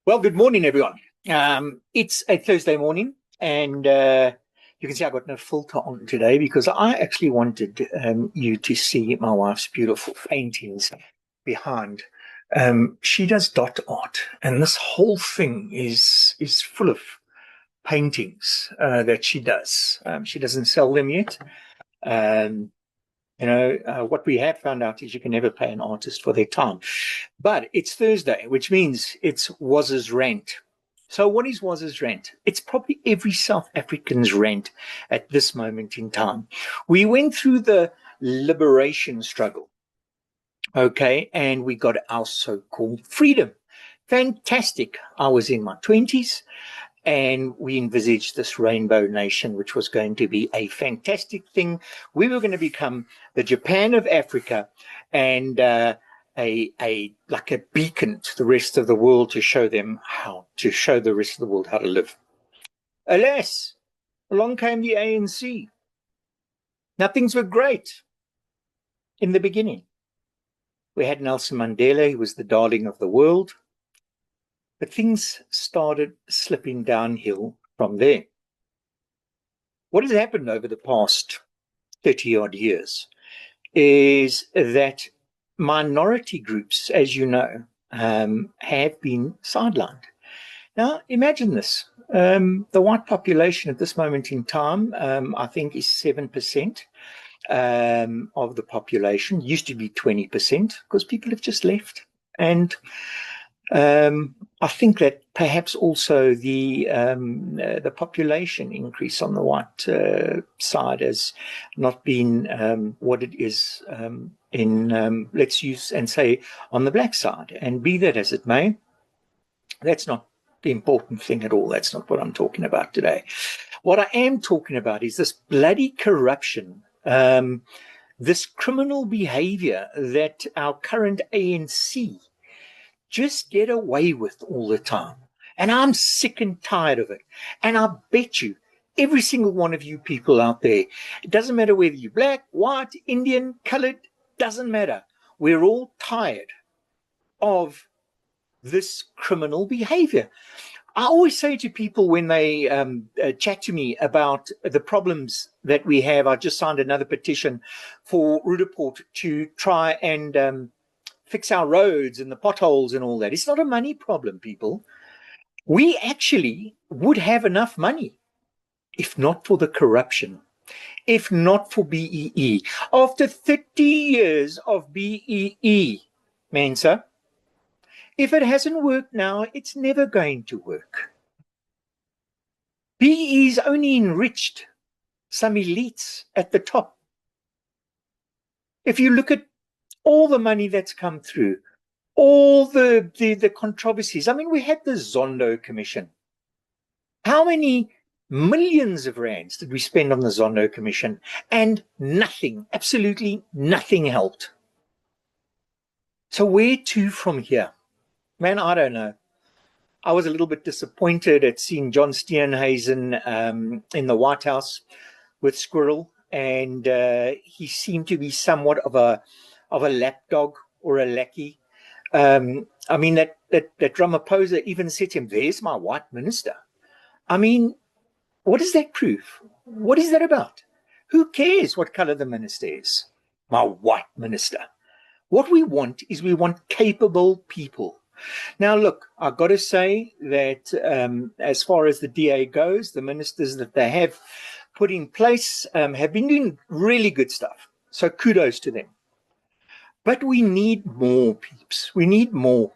Well, good morning, everyone. It's a Thursday morning, and you can see I've got no filter on today because I actually wanted you to see my wife's beautiful paintings behind. She does dot art, and this whole thing is full of paintings that she does. She doesn't sell them yet. Um, what we have found out is you can never pay an artist for their time. But it's Thursday, which means it's Waz's Rant. So what is Waz's Rant? It's probably every South African's rant at this moment in time. We went through the liberation struggle, okay, and we got our so-called freedom. Fantastic. I was in my 20s. And we envisaged this rainbow nation, which was going to be a fantastic thing. We were going to become the Japan of Africa and like a beacon to the rest of the world to show the rest of the world how to live. Alas, along came the ANC. Now things were great in the beginning. We had Nelson Mandela, he was the darling of the world. But things started slipping downhill from there. What has happened over the past 30-odd years is that minority groups, as you know, have been sidelined. Now, imagine this. The white population at this moment in time, I think, is 7% of the population. Used to be 20% because people have just left. And I think that perhaps also the population increase on the white side has not been what it is in, let's use and say, on the black side. And be that as it may, that's not the important thing at all. That's not what I'm talking about today. What I am talking about is this bloody corruption, this criminal behavior that our current ANC just get away with all the time. And I'm sick and tired of it. And I bet you, every single one of you people out there, it doesn't matter whether you're black, white, Indian, colored, doesn't matter. We're all tired of this criminal behavior. I always say to people when they chat to me about the problems that we have, I just signed another petition for Rudaport to try and fix our roads and the potholes and all that. It's not a money problem, people. We actually would have enough money if not for the corruption, if not for BEE. After 30 years of BEE, Mensa, if it hasn't worked now, it's never going to work. BEE's only enriched some elites at the top. If you look at all the money that's come through, all the controversies. I mean, we had the Zondo Commission. How many millions of rands did we spend on the Zondo Commission? And nothing, absolutely nothing helped. So where to from here? Man, I don't know. I was a little bit disappointed at seeing John Steenhuisen in the White House with Squirrel, and he seemed to be somewhat of a lapdog or a lackey. I mean, that Ramaphosa even said to him, "There's my white minister." I mean, what does that prove? What is that about? Who cares what color the minister is? My white minister. What we want is we want capable people. Now, look, I've got to say that as far as the DA goes, the ministers that they have put in place have been doing really good stuff. So kudos to them. But we need more, peeps. We need more.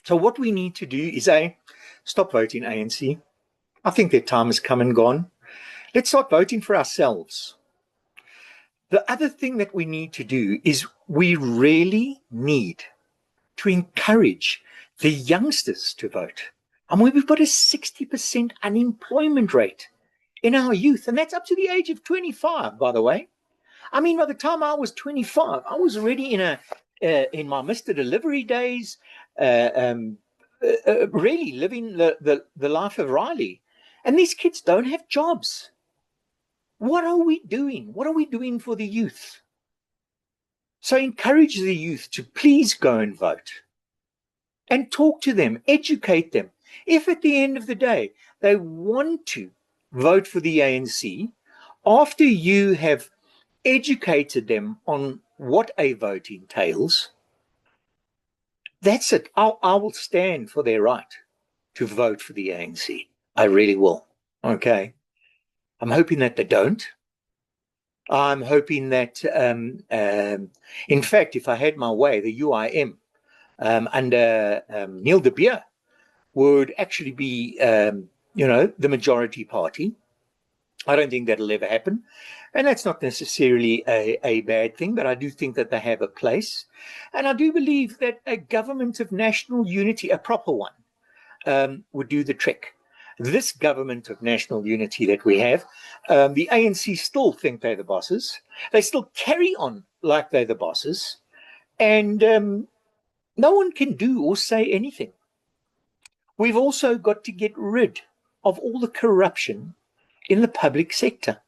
So what we need to do is stop voting ANC. I think their time has come and gone. Let's start voting for ourselves. The other thing that we need to do is we really need to encourage the youngsters to vote. I mean, we've got a 60% unemployment rate in our youth, and that's up to the age of 25, by the way. I mean, by the time I was 25, I was already in my Mr. Delivery days, really living the life of Riley. And these kids don't have jobs. What are we doing? What are we doing for the youth? So encourage the youth to please go and vote. and talk to them, educate them. If at the end of the day they want to vote for the ANC, after you have educated them on what a vote entails, that's it. I will stand for their right to vote for the ANC. I really will. Okay. I'm hoping that they don't. I'm hoping that, in fact, if I had my way, the UIM under Neil de Beer would actually be, the majority party. I don't think that'll ever happen. And that's not necessarily a bad thing, but I do think that they have a place. And I do believe that a government of national unity, a proper one, would do the trick. This government of national unity that we have, the ANC still think they're the bosses. They still carry on like they're the bosses. And no one can do or say anything. We've also got to get rid of all the corruption in the public sector.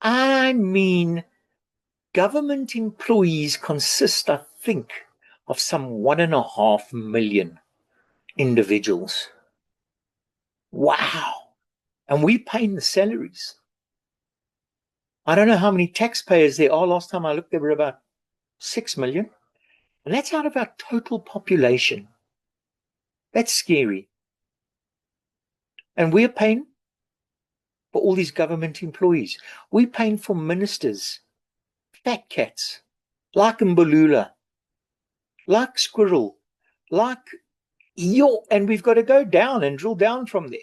I mean, government employees consist, I think, of some 1.5 million individuals. Wow. And we paying the salaries. I don't know how many taxpayers there are. Last time I looked, there were about 6 million. And that's out of our total population. That's scary. And we're paying for all these government employees. We're paying for ministers, fat cats, like Mbalula, like Squirrel, like and we've got to go down and drill down from there.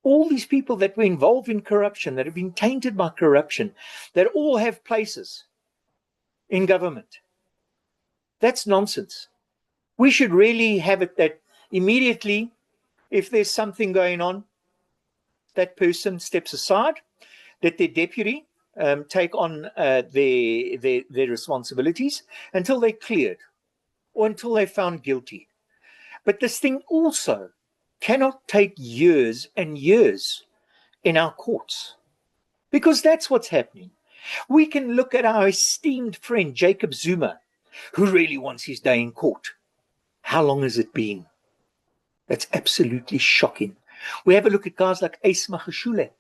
All these people that were involved in corruption, that have been tainted by corruption, that all have places in government. That's nonsense. We should really have it that immediately, if there's something going on, that person steps aside, that their deputy take on their responsibilities until they're cleared or until they're found guilty. But this thing also cannot take years and years in our courts, because that's what's happening. We can look at our esteemed friend Jacob Zuma, who really wants his day in court. How long has it been? That's absolutely shocking. We have a look at guys like Ace Magashule,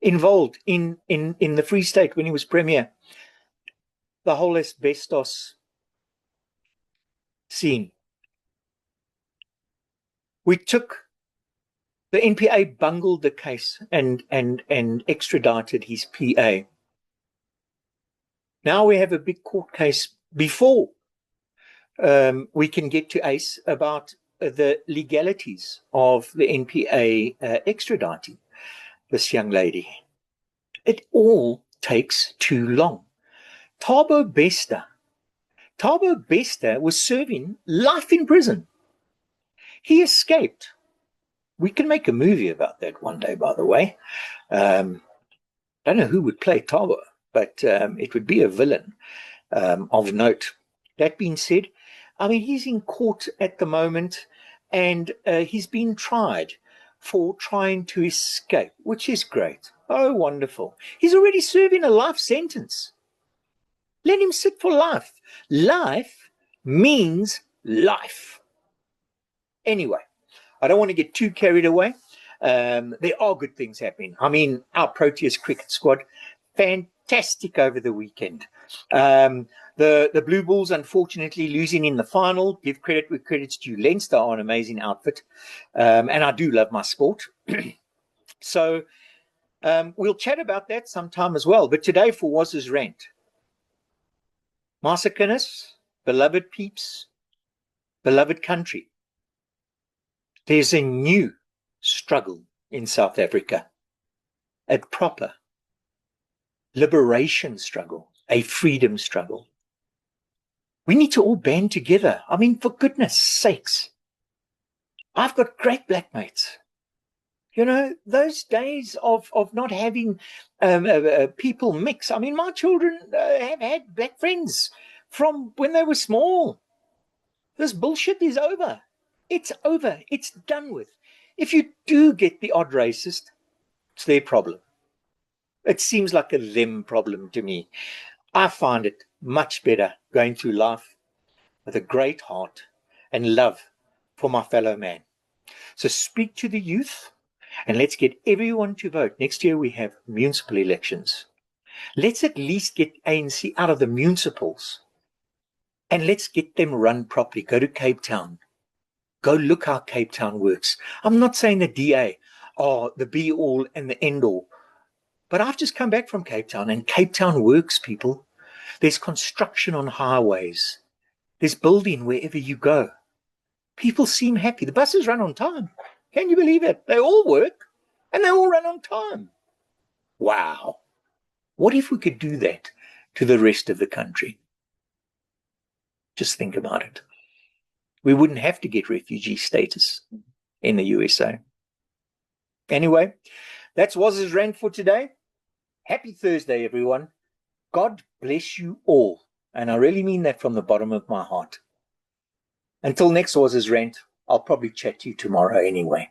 involved in the Free State when he was premier. The whole asbestos scene. We took the NPA bungled the case and extradited his PA. Now we have a big court case before we can get to Ace about the legalities of the NPA extraditing this young lady. It all takes too long. Thabo Bester was serving life in prison. He escaped. We can make a movie about that one day, by the way. Don't know who would play Thabo, but it would be a villain of note. That being said, I mean, he's in court at the moment, and he's been tried for trying to escape, which is great. Oh, wonderful. He's already serving a life sentence. Let him sit for life. Life means life. Anyway, I don't want to get too carried away. There are good things happening. I mean, our Proteas cricket squad, fantastic over the weekend. The Blue Bulls, unfortunately, losing in the final. Give credit where credit's due. Leinster are an amazing outfit. And I do love my sport. So we'll chat about that sometime as well. But today for Waz's Rant. Masakinis, beloved peeps, beloved country. There's a new struggle in South Africa, a proper liberation struggle, a freedom struggle. We need to all band together. I mean, for goodness sakes, I've got great black mates. You know, those days of not having people mix. I mean, my children have had black friends from when they were small. This bullshit is over. It's over. It's done with. If you do get the odd racist, it's their problem. It seems like a them problem to me. I find it much better going through life with a great heart and love for my fellow man. So speak to the youth and let's get everyone to vote. Next year we have municipal elections. Let's at least get ANC out of the municipals and let's get them run properly. Go to Cape Town. Go look how Cape Town works. I'm not saying the DA are the be all and the end all, but I've just come back from Cape Town and Cape Town works, people. There's construction on highways. There's building wherever you go. People seem happy. The buses run on time. Can you believe it? They all work and they all run on time. Wow. What if we could do that to the rest of the country? Just think about it. We wouldn't have to get refugee status in the USA. Anyway, that's Waz's Rant for today. Happy Thursday, everyone. God bless you all. And I really mean that from the bottom of my heart. Until next Waz's Rant, I'll probably chat to you tomorrow anyway.